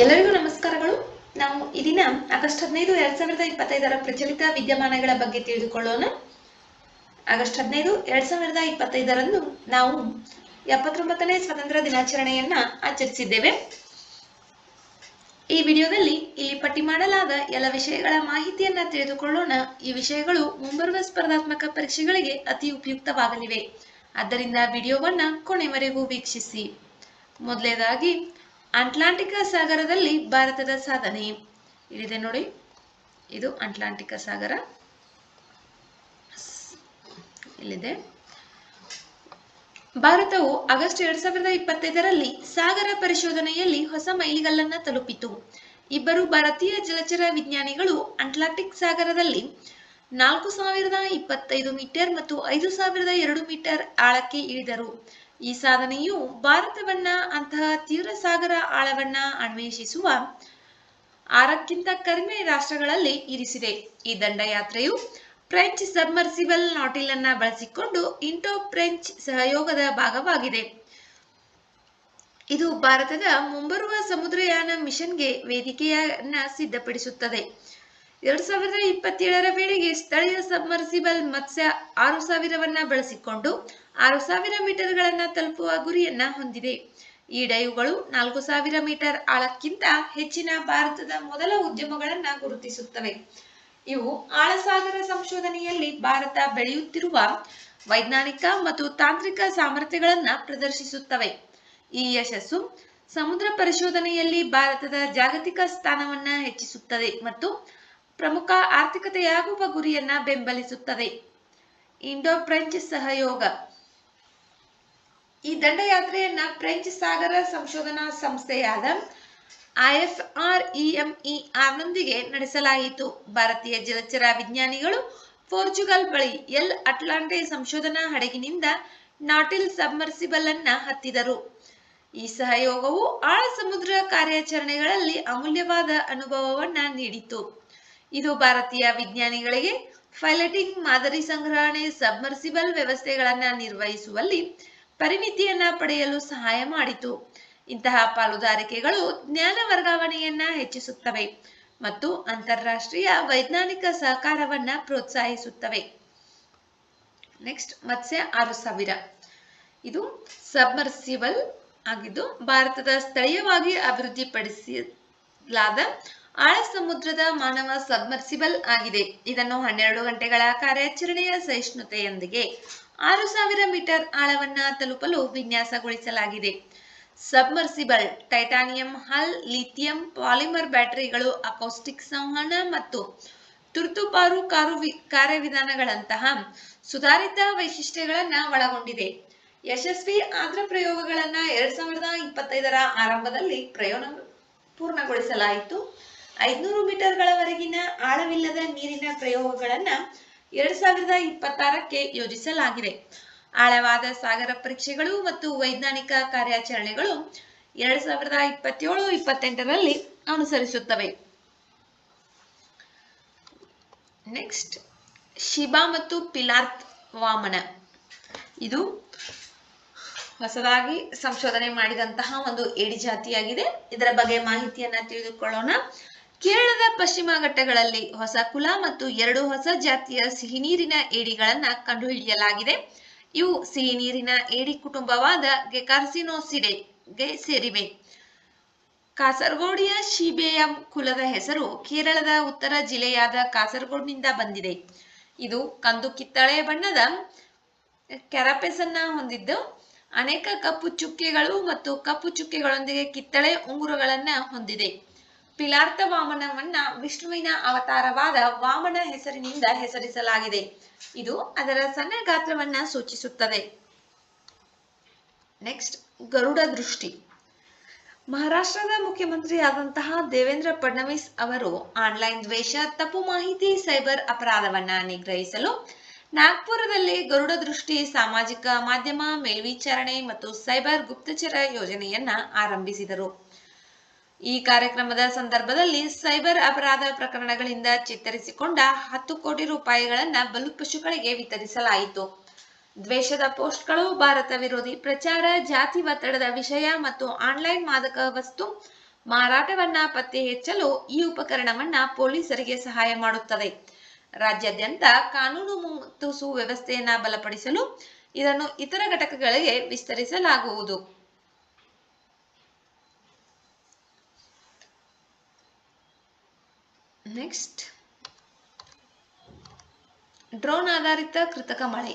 ಎಲ್ಲರಿಗೂ ನಮಸ್ಕಾರಗಳು. ನಾವು ಈ ದಿನ ಆಗಸ್ಟ್ 15, 2025 ಪ್ರಚಲಿತ ವಿದ್ಯಮಾನಗಳ ಬಗ್ಗೆ ತಿಳಿದುಕೊಳ್ಳೋಣ. ಆಗಸ್ಟ್ 15, 2025 ನಾವು 79ನೇ ಸ್ವತಂತ್ರ ದಿನಾಚರಣೆಯನ್ನ ಆಚರಿಸಿದ್ದೇವೆ. ಈ ವಿಡಿಯೋದಲ್ಲಿ ಇಲ್ಲಿ ಪಟ್ಟಿ ಮಾಡಲಾದ ಎಲ್ಲ ವಿಷಯಗಳ ಮಾಹಿತಿಯನ್ನ ತಿಳಿದುಕೊಳ್ಳೋಣ. ಈ ವಿಷಯಗಳು ಮುಂಬರುವ ಸ್ಪರ್ಧಾತ್ಮಕ ಪರೀಕ್ಷೆಗಳಿಗೆ ಅತಿ ಉಪಯುಕ್ತವಾಗಲಿವೆ. ಆದ್ದರಿಂದ ವಿಡಿಯೋವನ್ನ ಕೊನೆವರೆಗೂ ವೀಕ್ಷಿಸಿ. ಮೊದಲನೇದಾಗಿ ಅಟ್ಲಾಂಟಿಕ್ ಸಾಗರದಲ್ಲಿ ಭಾರತದ ಸಾಧನೆ ಇಲ್ಲಿದೆ ನೋಡಿ. ಇದು ಅಟ್ಲಾಂಟಿಕ್ ಸಾಗರ ಇಲ್ಲಿದೆ. ಭಾರತವು ಆಗಸ್ಟ್ 2025 ಸಾಗರ ಪರಿಶೋಧನೆಯಲ್ಲಿ ಹೊಸ ಮೈಲಿಗಲ್ಲನ್ನ ತಲುಪಿತು. ಇಬ್ಬರು ಭಾರತೀಯ ಜಲಚರ ವಿಜ್ಞಾನಿಗಳು ಅಟ್ಲಾಂಟಿಕ್ ಸಾಗರದಲ್ಲಿ 4025 ಮೀಟರ್ ಮತ್ತು 5002 ಮೀಟರ್ ಆಳಕ್ಕೆ ಇಳಿದರು. ಈ ಸಾಧನೆಯು ಭಾರತವನ್ನ ಅಂತಹ ತೀವ್ರ ಸಾಗರ ಆಳವನ್ನ ಅನ್ವೇಷಿಸುವ 6ಕ್ಕಿಂತ ಕಡಿಮೆ ರಾಷ್ಟ್ರಗಳಲ್ಲಿ ಇರಿಸಿದೆ. ಈ ದಂಡಯಾತ್ರೆಯು ಫ್ರೆಂಚ್ ಸಬ್ಮರ್ಸಿಬಲ್ ನಾಟಿಲ್ ಅನ್ನ ಬಳಸಿಕೊಂಡು ಇಂಡೋ ಫ್ರೆಂಚ್ ಸಹಯೋಗದ ಭಾಗವಾಗಿದೆ. ಇದು ಭಾರತದ ಮುಂಬರುವ ಸಮುದ್ರಯಾನ ಮಿಷನ್ಗೆ ವೇದಿಕೆಯನ್ನ ಸಿದ್ಧಪಡಿಸುತ್ತದೆ. 2027 ವೇಳೆಗೆ ಸ್ಥಳೀಯ ಸಬ್ಮರ್ಸಿಬಲ್ ಮತ್ಸ್ಯ 6000ವನ್ನ ಬಳಸಿಕೊಂಡು 6000 ಮೀಟರ್ಗಳನ್ನ ತಲುಪುವ ಗುರಿಯನ್ನ ಹೊಂದಿದೆ. ಈ ಡೈವ್ಗಳು 4000 ಮೀಟರ್ ಆಳಕ್ಕಿಂತ ಹೆಚ್ಚಿನ ಭಾರತದ ಮೊದಲ ಉದ್ಯಮಗಳನ್ನ ಗುರುತಿಸುತ್ತವೆ. ಇವು ಆಳಸಾಗರ ಸಂಶೋಧನೆಯಲ್ಲಿ ಭಾರತ ಬೆಳೆಯುತ್ತಿರುವ ವೈಜ್ಞಾನಿಕ ಮತ್ತು ತಾಂತ್ರಿಕ ಸಾಮರ್ಥ್ಯಗಳನ್ನ ಪ್ರದರ್ಶಿಸುತ್ತವೆ. ಈ ಯಶಸ್ಸು ಸಮುದ್ರ ಪರಿಶೋಧನೆಯಲ್ಲಿ ಭಾರತದ ಜಾಗತಿಕ ಸ್ಥಾನವನ್ನ ಹೆಚ್ಚಿಸುತ್ತದೆ ಮತ್ತು ಪ್ರಮುಖ ಆರ್ಥಿಕತೆಯಾಗುವ ಗುರಿಯನ್ನ ಬೆಂಬಲಿಸುತ್ತದೆ. ಇಂಡೋ ಫ್ರೆಂಚ್ ಸಹಯೋಗ. ಈ ದಂಡಯಾತ್ರೆಯನ್ನ ಫ್ರೆಂಚ್ ಸಾಗರ ಸಂಶೋಧನಾ ಸಂಸ್ಥೆಯಾದ IFREMER ನೊಂದಿಗೆ ನಡೆಸಲಾಯಿತು. ಭಾರತೀಯ ಜಲಚರ ವಿಜ್ಞಾನಿಗಳು ಪೋರ್ಚುಗಲ್ ಬಳಿ ಎಲ್ ಅಟ್ಲಾಂಟೆ ಸಂಶೋಧನಾ ಹಡಗಿನಿಂದ ನಾಟಿಲ್ ಸಬ್ಮರ್ಸಿಬಲ್ ಅನ್ನ ಹತ್ತಿದರು. ಈ ಸಹಯೋಗವು ಆಳ ಸಮುದ್ರ ಕಾರ್ಯಾಚರಣೆಗಳಲ್ಲಿ ಅಮೂಲ್ಯವಾದ ಅನುಭವವನ್ನ ನೀಡಿತು. ಇದು ಭಾರತೀಯ ವಿಜ್ಞಾನಿಗಳಿಗೆ ಪೈಲಟಿಂಗ್, ಮಾದರಿ ಸಂಗ್ರಹಣೆ, ಸಬ್ಮರ್ಸಿಬಲ್ ವ್ಯವಸ್ಥೆಗಳನ್ನ ನಿರ್ವಹಿಸುವಲ್ಲಿ ಪರಿಣಿತಿಯನ್ನ ಪಡೆಯಲು ಸಹಾಯ ಮಾಡಿತು. ಇಂತಹ ಪಾಲುದಾರಿಕೆಗಳು ಜ್ಞಾನ ವರ್ಗಾವಣೆಯನ್ನ ಹೆಚ್ಚಿಸುತ್ತವೆ ಮತ್ತು ಅಂತಾರಾಷ್ಟ್ರೀಯ ವೈಜ್ಞಾನಿಕ ಸಹಕಾರವನ್ನ ಪ್ರೋತ್ಸಾಹಿಸುತ್ತವೆ. ನೆಕ್ಸ್ಟ್, ಮತ್ಸ್ಯ 6000. ಇದು ಸಬ್ಮರ್ಸಿಬಲ್ ಆಗಿದ್ದು ಭಾರತದ ಸ್ಥಳೀಯವಾಗಿ ಅಭಿವೃದ್ಧಿಪಡಿಸಲಾದ ಆಳ ಸಮುದ್ರದ ಮಾನವ ಸಬ್ಮರ್ಸಿಬಲ್ ಆಗಿದೆ. ಇದನ್ನು 12 ಗಂಟೆಗಳ ಕಾರ್ಯಾಚರಣೆಯ ಸಹಿಷ್ಣುತೆಯೊಂದಿಗೆ 6000 ಮೀಟರ್ ಆಳವನ್ನ ತಲುಪಲು ವಿನ್ಯಾಸಗೊಳಿಸಲಾಗಿದೆ. ಸಬ್ಮರ್ಸಿಬಲ್ ಟೈಟಾನಿಯಂ ಹಲ್, ಲಿಥಿಯಂ ಪಾಲಿಮರ್ ಬ್ಯಾಟರಿಗಳು, ಅಕೌಸ್ಟಿಕ್ ಸಂವಹನ ಮತ್ತು ತುರ್ತುಪಾರು ಕಾರ್ಯವಿಧಾನಗಳಂತಹ ಸುಧಾರಿತ ವೈಶಿಷ್ಟ್ಯಗಳನ್ನ ಒಳಗೊಂಡಿದೆ. ಯಶಸ್ವಿ ಆದ್ರ ಪ್ರಯೋಗಗಳನ್ನ 2025 ಆರಂಭದಲ್ಲಿ ಪೂರ್ಣಗೊಳಿಸಲಾಯಿತು. 500 ಮೀಟರ್ಗಳವರೆಗಿನ ಆಳವಿಲ್ಲದ ನೀರಿನ ಪ್ರಯೋಗಗಳನ್ನ 2026ಕ್ಕೆ ಯೋಜಿಸಲಾಗಿದೆ. ಆಳವಾದ ಸಾಗರ ಪರೀಕ್ಷೆಗಳು ಮತ್ತು ವೈಜ್ಞಾನಿಕ ಕಾರ್ಯಾಚರಣೆಗಳು 2027-28 ಅನುಸರಿಸುತ್ತವೆ. ನೆಕ್ಸ್ಟ್, ಶಿಬಾ ಮತ್ತು ಪಿಲಾರ್ತ್ ವಾಮನ. ಇದು ಹೊಸದಾಗಿ ಸಂಶೋಧನೆ ಮಾಡಿದಂತಹ ಒಂದು ಏಡಿ ಜಾತಿಯಾಗಿದೆ. ಇದರ ಬಗ್ಗೆ ಮಾಹಿತಿಯನ್ನ ತಿಳಿದುಕೊಳ್ಳೋಣ. ಕೇರಳದ ಪಶ್ಚಿಮ ಘಟ್ಟಗಳಲ್ಲಿ ಹೊಸ ಕುಲ ಮತ್ತು 2 ಹೊಸ ಜಾತಿಯ ಸಿಹಿನೀರಿನ ಏಡಿಗಳನ್ನ ಕಂಡುಹಿಡಿಯಲಾಗಿದೆ. ಇವು ಸಿಹಿನೀರಿನ ಏಡಿ ಕುಟುಂಬವಾದ ಗೆಕಾರ್ಸಿನೋಸಿಡೆಗೆ ಸೇರಿವೆ. ಕಾಸರಗೋಡಿಯ ಶಿಬೇಯಂ ಕುಲದ ಹೆಸರು ಕೇರಳದ ಉತ್ತರ ಜಿಲ್ಲೆಯಾದ ಕಾಸರಗೋಡ್ನಿಂದ ಬಂದಿದೆ. ಇದು ಕಂದು ಕಿತ್ತಳೆ ಬಣ್ಣದ ಕ್ಯಾರಪೆಸ್ ಅನ್ನ ಹೊಂದಿದ್ದು ಅನೇಕ ಕಪ್ಪು ಚುಕ್ಕೆಗಳು ಮತ್ತು ಕಪ್ಪು ಚುಕ್ಕೆಗಳೊಂದಿಗೆ ಕಿತ್ತಳೆ ಉಂಗುರಗಳನ್ನ ಹೊಂದಿದೆ. ಪಿಲಾರ್ತ ವಾಮನವನ್ನ ವಿಷ್ಣುವಿನ ಅವತಾರವಾದ ವಾಮನ ಹೆಸರಿನಿಂದ ಹೆಸರಿಸಲಾಗಿದೆ. ಇದು ಅದರ ಸಣ್ಣ ಗಾತ್ರವನ್ನ ಸೂಚಿಸುತ್ತದೆ. ನೆಕ್ಸ್ಟ್, ಗರುಡ ದೃಷ್ಟಿ. ಮಹಾರಾಷ್ಟ್ರದ ಮುಖ್ಯಮಂತ್ರಿಯಾದಂತಹ ದೇವೇಂದ್ರ ಫಡ್ನವೀಸ್ ಅವರು ಆನ್ಲೈನ್ ದ್ವೇಷ, ತಪ್ಪು ಮಾಹಿತಿ, ಸೈಬರ್ ಅಪರಾಧವನ್ನ ನಿಗ್ರಹಿಸಲು ನಾಗ್ಪುರದಲ್ಲಿ ಗರುಡ ದೃಷ್ಟಿ ಸಾಮಾಜಿಕ ಮಾಧ್ಯಮ ಮೇಲ್ವಿಚಾರಣೆ ಮತ್ತು ಸೈಬರ್ ಗುಪ್ತಚರ ಯೋಜನೆಯನ್ನ ಆರಂಭಿಸಿದರು. ಈ ಕಾರ್ಯಕ್ರಮದ ಸಂದರ್ಭದಲ್ಲಿ ಸೈಬರ್ ಅಪರಾಧ ಪ್ರಕರಣಗಳಿಂದ ಚೇತರಿಸಿಕೊಂಡ 10 ಕೋಟಿ ರೂಪಾಯಿಗಳನ್ನ ಬಲಿಪಶುಗಳಿಗೆ ವಿತರಿಸಲಾಯಿತು. ದ್ವೇಷದ ಪೋಸ್ಟ್ಗಳು, ಭಾರತ ವಿರೋಧಿ ಪ್ರಚಾರ, ಜಾತಿ ಒತ್ತಡದ ವಿಷಯ ಮತ್ತು ಆನ್ಲೈನ್ ಮಾದಕ ವಸ್ತು ಮಾರಾಟವನ್ನ ಪತ್ತೆ ಹಚ್ಚಲು ಈ ಉಪಕರಣವನ್ನ ಪೊಲೀಸರಿಗೆ ಸಹಾಯ ಮಾಡುತ್ತದೆ. ರಾಜ್ಯಾದ್ಯಂತ ಕಾನೂನು ಮತ್ತು ಸುವ್ಯವಸ್ಥೆಯನ್ನ ಬಲಪಡಿಸಲು ಇದನ್ನು ಇತರ ಘಟಕಗಳಿಗೆ ವಿಸ್ತರಿಸಲಾಗುವುದು. ನೆಕ್ಸ್ಟ್, ಡ್ರೋನ್ ಆಧಾರಿತ ಕೃತಕ ಮಳೆ.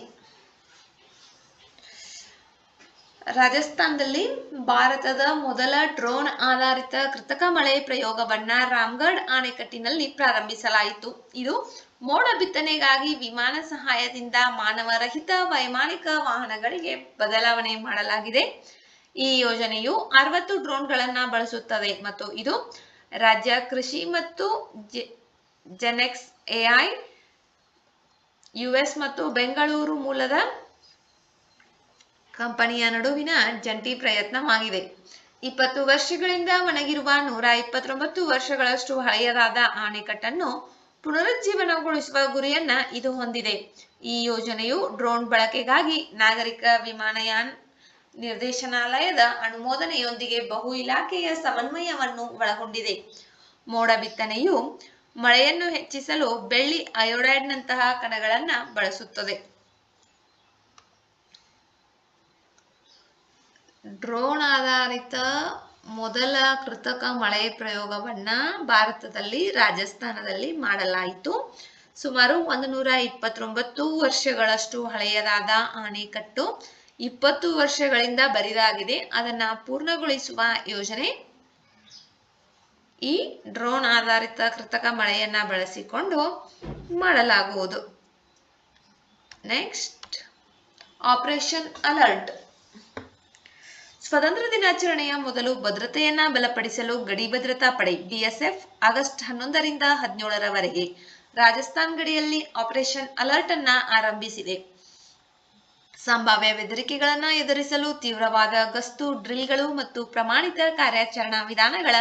ರಾಜಸ್ಥಾನದಲ್ಲಿ ಭಾರತದ ಮೊದಲ ಡ್ರೋನ್ ಆಧಾರಿತ ಕೃತಕ ಮಳೆ ಪ್ರಯೋಗವನ್ನ ರಾಮ್ಗಢ್ ಅಣೆಕಟ್ಟಿನಲ್ಲಿ ಪ್ರಾರಂಭಿಸಲಾಯಿತು. ಇದು ಮೋಡ ಬಿತ್ತನೆಗಾಗಿ ವಿಮಾನ ಸಹಾಯದಿಂದ ಮಾನವರಹಿತ ವೈಮಾನಿಕ ವಾಹನಗಳಿಗೆ ಬದಲಾವಣೆ ಮಾಡಲಾಗಿದೆ. ಈ ಯೋಜನೆಯು 60 ಡ್ರೋನ್ಗಳನ್ನ ಬಳಸುತ್ತದೆ ಮತ್ತು ಇದು ರಾಜ್ಯ ಕೃಷಿ ಮತ್ತು ಜೆನೆಕ್ಸ್ ಎಐ ಯುಎಸ್ ಮತ್ತು ಬೆಂಗಳೂರು ಮೂಲದ ಕಂಪನಿಯ ನಡುವಿನ ಜಂಟಿ ಪ್ರಯತ್ನವಾಗಿದೆ. 20 ವರ್ಷಗಳಿಂದ ಒಣಗಿರುವ 129 ವರ್ಷಗಳಷ್ಟು ಹಳೆಯದಾದ ಅಣೆಕಟ್ಟನ್ನು ಪುನರುಜ್ಜೀವನಗೊಳಿಸುವ ಗುರಿಯನ್ನ ಇದು ಹೊಂದಿದೆ. ಈ ಯೋಜನೆಯು ಡ್ರೋನ್ ಬಳಕೆಗಾಗಿ ನಾಗರಿಕ ವಿಮಾನಯಾನ ನಿರ್ದೇಶನಾಲಯದ ಅನುಮೋದನೆಯೊಂದಿಗೆ ಬಹು ಇಲಾಖೆಯ ಸಮನ್ವಯವನ್ನು ಒಳಗೊಂಡಿದೆ. ಮೋಡ ಬಿತ್ತನೆಯು ಮಳೆಯನ್ನು ಹೆಚ್ಚಿಸಲು ಬೆಳ್ಳಿ ಅಯೋಡೈಡ್ನಂತಹ ಕಣಗಳನ್ನ ಬಳಸುತ್ತದೆ. ಡ್ರೋನ್ ಆಧಾರಿತ ಮೊದಲ ಕೃತಕ ಮಳೆ ಪ್ರಯೋಗವನ್ನ ಭಾರತದಲ್ಲಿ ರಾಜಸ್ಥಾನದಲ್ಲಿ ಮಾಡಲಾಯಿತು. ಸುಮಾರು 129 ವರ್ಷಗಳಷ್ಟು ಹಳೆಯದಾದ ಅಣೆಕಟ್ಟು 20 ವರ್ಷಗಳಿಂದ ಬರಿದಾಗಿದೆ. ಅದನ್ನ ಪೂರ್ಣಗೊಳಿಸುವ ಯೋಜನೆ ಈ ಡ್ರೋನ್ ಆಧಾರಿತ ಕೃತಕ ಮಳೆಯನ್ನ ಬಳಸಿಕೊಂಡು ಮಾಡಲಾಗುವುದು. Next, operation alert. ಸ್ವಾತಂತ್ರ್ಯ ದಿನಾಚರಣೆಯ ಮೊದಲು ಭದ್ರತೆಯನ್ನ ಬಲಪಡಿಸಲು ಗಡಿ ಭದ್ರತಾ ಪಡೆ ಬಿಎಸ್ಎಫ್ ಆಗಸ್ಟ್ 11ರಿಂದ 17ರವರೆಗೆ ರಾಜಸ್ಥಾನ್ ಗಡಿಯಲ್ಲಿ ಆಪರೇಷನ್ ಅಲರ್ಟ್ ಅನ್ನ ಆರಂಭಿಸಿದೆ. ಸಂಭಾವ್ಯ ಬೆದರಿಕೆಗಳನ್ನ ಎದುರಿಸಲು ತೀವ್ರವಾದ ಗಸ್ತು ಡ್ರಿಲ್ಗಳು ಮತ್ತು ಪ್ರಮಾಣಿತ ಕಾರ್ಯಾಚರಣಾ ವಿಧಾನಗಳ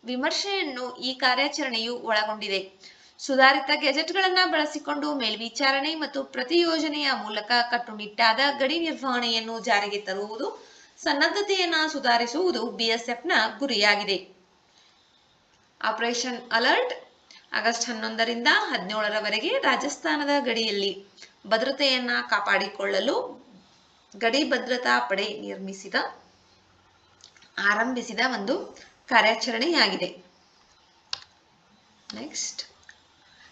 ವಿಮರ್ಶೆಯನ್ನು ಈ ಕಾರ್ಯಾಚರಣೆಯು ಒಳಗೊಂಡಿದೆ. ಸುಧಾರಿತ ಗೆಜೆಟ್ಗಳನ್ನ ಬಳಸಿಕೊಂಡು ಮೇಲ್ವಿಚಾರಣೆ ಮತ್ತು ಪ್ರತಿ ಯೋಜನೆಯ ಮೂಲಕ ಕಟ್ಟುನಿಟ್ಟಾದ ಗಡಿ ನಿರ್ವಹಣೆಯನ್ನು ಜಾರಿಗೆ ತರುವುದು, ಸನ್ನದ್ಧತೆಯನ್ನ ಸುಧಾರಿಸುವುದು ಬಿಎಸ್ಎಫ್ನ ಗುರಿಯಾಗಿದೆ. ಆಪರೇಷನ್ ಅಲರ್ಟ್ ಆಗಸ್ಟ್ 11ರಿಂದ 17ರವರೆಗೆ ರಾಜಸ್ಥಾನದ ಗಡಿಯಲ್ಲಿ ಭದ್ರತೆಯನ್ನ ಕಾಪಾಡಿಕೊಳ್ಳಲು ಗಡಿ ಭದ್ರತಾ ಪಡೆ ಆರಂಭಿಸಿದ ಒಂದು ಕಾರ್ಯಾಚರಣೆಯಾಗಿದೆ. ನೆಕ್ಸ್ಟ್,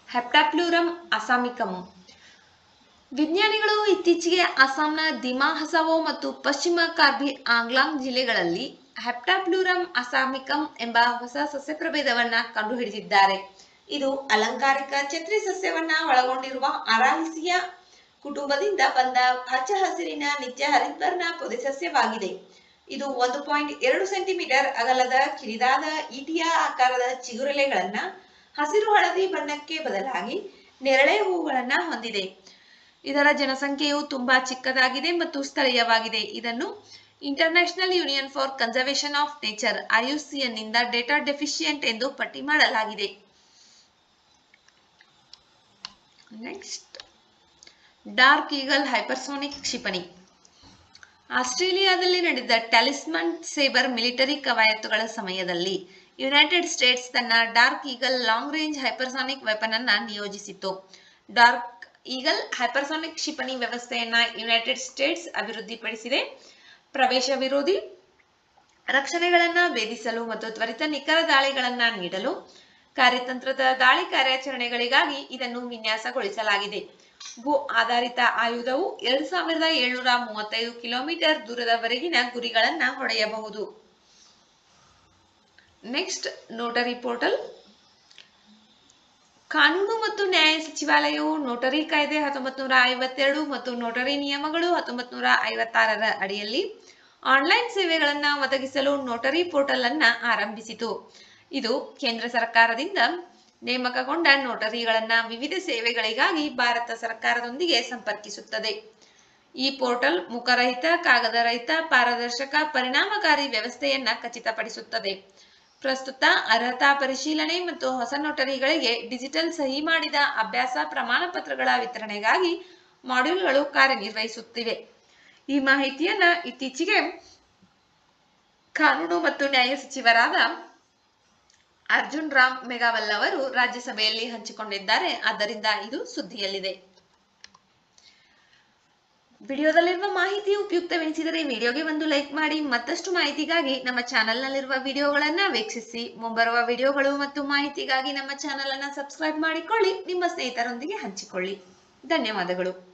ಹೆಪ್ಟಾಪ್ಲೂರಮ್ ಅಸಾಮಿಕಮ್. ವಿಜ್ಞಾನಿಗಳು ಇತ್ತೀಚೆಗೆ ಅಸ್ಸಾಂನ ದಿಮಾ ಹಸಾವೋ ಮತ್ತು ಪಶ್ಚಿಮ ಕಾರ್ಬಿ ಆಂಗ್ಲಾಂಗ್ ಜಿಲ್ಲೆಗಳಲ್ಲಿ ಹೆಪ್ಟಾಪ್ಲೂರಮ್ ಅಸಾಮಿಕಮ್ ಎಂಬ ಹೊಸ ಸಸ್ಯ ಪ್ರಭೇದವನ್ನ ಕಂಡುಹಿಡಿದಿದ್ದಾರೆ. ಇದು ಅಲಂಕಾರಿಕ ಛತ್ರಿ ಸಸ್ಯವನ್ನ ಒಳಗೊಂಡಿರುವ ಅರಾಲಿಸಿಯಾ ಕುಟುಂಬದಿಂದ ಬಂದ ಹಚ್ಚ ಹಸಿರಿನ ನಿತ್ಯ ಹರಿದ್ವರ್ಣ ಪೊದೆ ಸಸ್ಯವಾಗಿದೆ. ಇದು 1.2 ಸೆಂಟಿಮೀಟರ್ ಅಗಲದ ಕಿರಿದಾದ ಈಟಿಯ ಆಕಾರದ ಚಿಗುರೆಲೆಗಳನ್ನ ಹಸಿರು ಹಳದಿ ಬಣ್ಣಕ್ಕೆ ಬದಲಾಗಿ ನೇರಳೆ ಹೂವುಗಳನ್ನ ಹೊಂದಿದೆ. ಇದರ ಜನಸಂಖ್ಯೆಯು ತುಂಬಾ ಚಿಕ್ಕದಾಗಿದೆ ಮತ್ತು ಸ್ಥಳೀಯವಾಗಿದೆ. ಇದನ್ನು international union for conservation of nature IUCN ನಿಂದ ಡೇಟಾ ಡೆಫಿಷಿಯೆಂಟ್ ಎಂದು ಪಟ್ಟಿ ಮಾಡಲಾಗಿದೆ. ನೆಕ್ಸ್ಟ್, ಡಾರ್ಕ್ ಈಗಲ್ ಹೈಪರ್ಸೋನಿಕ್ ಕ್ಷಿಪಣಿ. ಆಸ್ಟ್ರೇಲಿಯಾದಲ್ಲಿ ನಡೆದ ಟ್ಯಾಲಿಸ್ಮನ್ ಸೇಬರ್ ಮಿಲಿಟರಿ ಕವಾಯತುಗಳ ಸಮಯದಲ್ಲಿ ಯುನೈಟೆಡ್ ಸ್ಟೇಟ್ಸ್ ತನ್ನ dark eagle long range hypersonic weapon ಅನ್ನ ನಿಯೋಜಿಸಿತು. ಡಾರ್ಕ್ ಈಗಲ್ ಹೈಪರ್ಸಾನಿಕ್ ಕ್ಷಿಪಣಿ ವ್ಯವಸ್ಥೆಯನ್ನ ಯುನೈಟೆಡ್ ಸ್ಟೇಟ್ಸ್ ಅಭಿವೃದ್ಧಿಪಡಿಸಿದೆ. ಪ್ರವೇಶ ವಿರೋಧಿ ರಕ್ಷಣೆಗಳನ್ನ ಭೇದಿಸಲು ಮತ್ತು ತ್ವರಿತ ನಿಖರ ದಾಳಿಗಳನ್ನ ನೀಡಲು ಕಾರ್ಯತಂತ್ರದ ದಾಳಿ ಕಾರ್ಯಾಚರಣೆಗಳಿಗಾಗಿ ಇದನ್ನು ವಿನ್ಯಾಸಗೊಳಿಸಲಾಗಿದೆ. ಭೂ ಆಧಾರಿತ ಆಯುಧವು 2735 ಕಿಲೋಮೀಟರ್ ದೂರದವರೆಗಿನ ಗುರಿಗಳನ್ನ ಹೊಡೆಯಬಹುದು. Next, notary portal. ಕಾನೂನು ಮತ್ತು ನ್ಯಾಯ ಸಚಿವಾಲಯವು ನೋಟರಿ ಕಾಯ್ದೆ 1952 ಮತ್ತು ನೋಟರಿ ನಿಯಮಗಳು 1956ರ ಅಡಿಯಲ್ಲಿ ಆನ್ಲೈನ್ ಸೇವೆಗಳನ್ನ ಒದಗಿಸಲು ನೋಟರಿ ಪೋರ್ಟಲ್ ಅನ್ನ ಆರಂಭಿಸಿತು. ಇದು ಕೇಂದ್ರ ಸರ್ಕಾರದಿಂದ ನೇಮಕಗೊಂಡ ನೋಟರಿಗಳನ್ನ ವಿವಿಧ ಸೇವೆಗಳಿಗಾಗಿ ಭಾರತ ಸರ್ಕಾರದೊಂದಿಗೆ ಸಂಪರ್ಕಿಸುತ್ತದೆ. ಈ ಪೋರ್ಟಲ್ ಮುಖರಹಿತ, ಕಾಗದರಹಿತ, ಪಾರದರ್ಶಕ, ಪರಿಣಾಮಕಾರಿ ವ್ಯವಸ್ಥೆಯನ್ನ ಖಚಿತಪಡಿಸುತ್ತದೆ. ಪ್ರಸ್ತುತ ಅರ್ಹತಾ ಪರಿಶೀಲನೆ ಮತ್ತು ಹೊಸ ನೋಟರಿಗಳಿಗೆ ಡಿಜಿಟಲ್ ಸಹಿ ಮಾಡಿದ ಅಭ್ಯಾಸ ಪ್ರಮಾಣ ಪತ್ರಗಳ ವಿತರಣೆಗಾಗಿ ಮಾಡ್ಯೂಲ್ಗಳು ಕಾರ್ಯನಿರ್ವಹಿಸುತ್ತಿವೆ. ಈ ಮಾಹಿತಿಯನ್ನ ಇತ್ತೀಚೆಗೆ ಕಾನೂನು ಮತ್ತು ನ್ಯಾಯ ಸಚಿವರಾದ ಅರ್ಜುನ್ ರಾಮ್ ಮೇಘವಾಲ್ ಅವರು ರಾಜ್ಯಸಭೆಯಲ್ಲಿ ಹಂಚಿಕೊಂಡಿದ್ದಾರೆ. ಆದ್ದರಿಂದ ಇದು ಸುದ್ದಿಯಲ್ಲಿದೆ. ವಿಡಿಯೋದಲ್ಲಿರುವ ಮಾಹಿತಿ ಉಪಯುಕ್ತವೆನಿಸಿದರೆ ವಿಡಿಯೋಗೆ ಒಂದು ಲೈಕ್ ಮಾಡಿ. ಮತ್ತಷ್ಟು ಮಾಹಿತಿಗಾಗಿ ನಮ್ಮ ಚಾನೆಲ್ನಲ್ಲಿರುವ ವಿಡಿಯೋಗಳನ್ನ ವೀಕ್ಷಿಸಿ. ಮುಂಬರುವ ವಿಡಿಯೋಗಳು ಮತ್ತು ಮಾಹಿತಿಗಾಗಿ ನಮ್ಮ ಚಾನೆಲ್ ಅನ್ನು ಸಬ್ಸ್ಕ್ರೈಬ್ ಮಾಡಿಕೊಳ್ಳಿ. ನಿಮ್ಮ ಸ್ನೇಹಿತರೊಂದಿಗೆ ಹಂಚಿಕೊಳ್ಳಿ. ಧನ್ಯವಾದಗಳು.